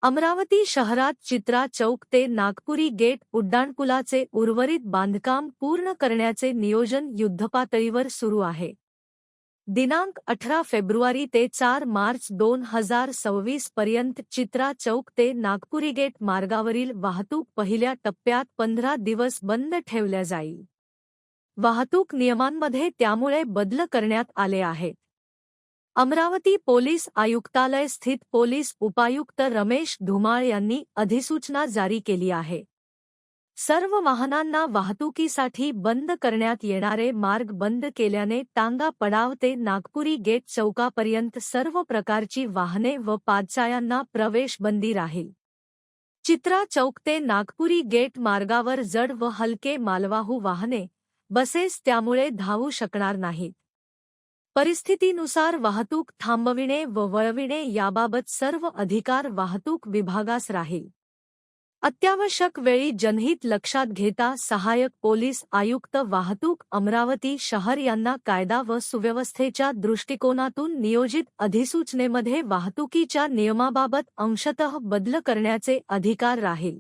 अमरावती शहरात चित्रा चौक ते नागपुरी गेट उड्डाणपुलाचे उर्वरित बांधकाम पूर्ण करण्याचे नियोजन युद्धपातळीवर सुरू आहे. दिनांक 18 फेब्रुवारी ते 4 मार्च 2026 पर्यंत चित्रा चौक ते नागपुरी गेट मार्गावरील वाहतूक पहिल्या टप्प्यात 15 दिवस बंद ठेवल्या जाईल. वाहतूक नियमांमध्ये त्यामुळे बदल करण्यात आले आहेत. अमरावती पोलीस आयुक्तालय स्थित पोलीस उपायुक्त रमेश धुमाळ यांनी अधिसूचना जारी केली आहे. सर्व वाहनांना वाहतुकीसाठी बंद करण्यात येणारे मार्ग बंद केल्याने टांगा पडाव ते नागपुरी गेट चौकापर्यंत सर्व प्रकारची वाहने व पादचाऱ्यांना प्रवेश बंदी राहील. चित्रा चौक ते नागपुरी गेट मार्गावर जड व हलके मालवाहू वाहने, बसेस त्यामुळे धावू शकणार नाहीत. परिस्थितीनुसार वाहतूक थांबविणे व वळविणे याबाबत सर्व अधिकार वाहतूक विभागास राहील. अत्यावश्यक वेळी जनहित लक्षात घेता सहाय्यक पोलीस आयुक्त वाहतूक अमरावती शहर यांना कायदा व सुव्यवस्थेच्या दृष्टिकोनातून नियोजित अधिसूचनेमध्ये वाहतुकीच्या नियमाबाबत अंशतः बदल करण्याचे अधिकार राहील.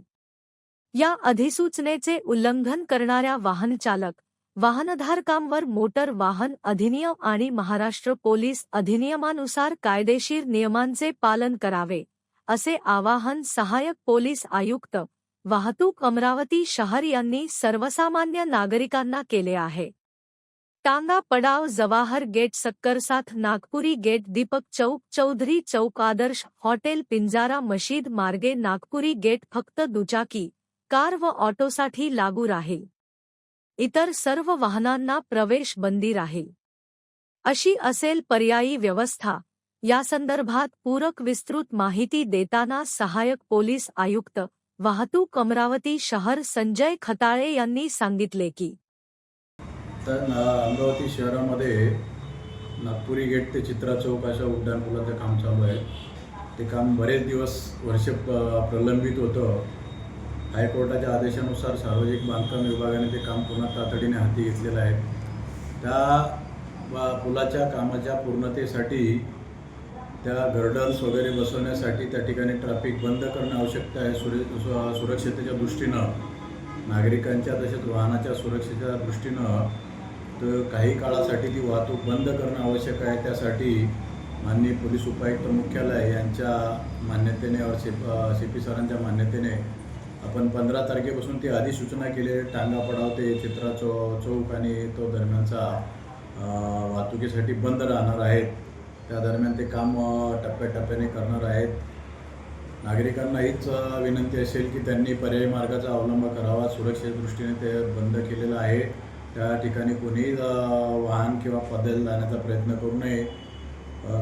या अधिसूचनेचे उल्लंघन करणाऱ्या वाहनचालक, वाहनधारकांवर मोटर वाहन अधिनियम आणि महाराष्ट्र पोलीस अधिनियमानुसार कायदेशीर नियमांचे पालन करावे, असे आवाहन सहाय्यक पोलीस आयुक्त, वाहतूक अमरावती शहर यांनी सर्वसामान्य नागरिकांना केले आहे. टांगा पडाव जवाहर गेट सक्कर साथ नागपुरी गेट दीपक चौक चौधरी चौक आदर्श हॉटेल पिंजारा मशीद मार्गे नागपुरी गेट फक्त दुचाकी, कार व ऑटोसाठी लागू राहील. इतर सर्व वाहनांना प्रवेश बंदी राहील. अशी असेल पर्यायी व्यवस्था. यासंदर्भात पूरक विस्तृत माहिती देताना सहाय्यक पोलीस आयुक्त, वाहतूक अमरावती शहर संजय खताळे यांनी सांगितले की अमरावती शहरामध्ये नागपुरी गेट ते चित्रा चौक अशा उड्डाणपुलाचं काम चालू आहे. ते काम बरेच वर्ष प्रलंबित होतं. हायकोर्टाच्या आदेशानुसार सार्वजनिक बांधकाम विभागाने ते काम पुन्हा तातडीने हाती घेतलेलं आहे. त्या पुलाच्या कामाच्या पूर्णतेसाठी, त्या गर्डर्स वगैरे बसवण्यासाठी त्या ठिकाणी ट्रॅफिक बंद करणं आवश्यक आहे. सुरक्षतेच्या दृष्टीनं, नागरिकांच्या तसेच वाहनाच्या सुरक्षेच्या दृष्टीनं तर काही काळासाठी ती वाहतूक बंद करणं आवश्यक आहे. त्यासाठी माननीय पोलीस उपायुक्त मुख्यालय यांच्या मान्यतेने और CP सरांच्या मान्यतेने आपण 15 तारखेपासून ती अधिसूचना केली. टांगा पडाव ते चित्रा चौक आणि तो दरम्यानचा वाहतुकीसाठी बंद राहणार आहेत. त्या दरम्यान ते काम टप्प्याटप्प्याने करणार आहेत. नागरिकांना हीच विनंती असेल की त्यांनी पर्यायी मार्गाचा अवलंब करावा. सुरक्षेच्या दृष्टीने ते बंद केलेलं आहे. त्या ठिकाणी कोणीही वाहन किंवा पैदल जाण्याचा प्रयत्न करू नये.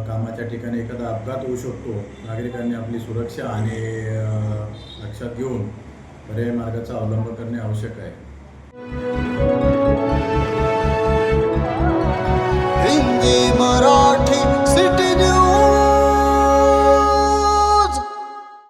कामाच्या ठिकाणी एखादा अपघात होऊ शकतो. नागरिकांनी आपली सुरक्षा आणि लक्षात घेऊन पर्यायी मार्गाचा अवलंब करणे आवश्यक आहे.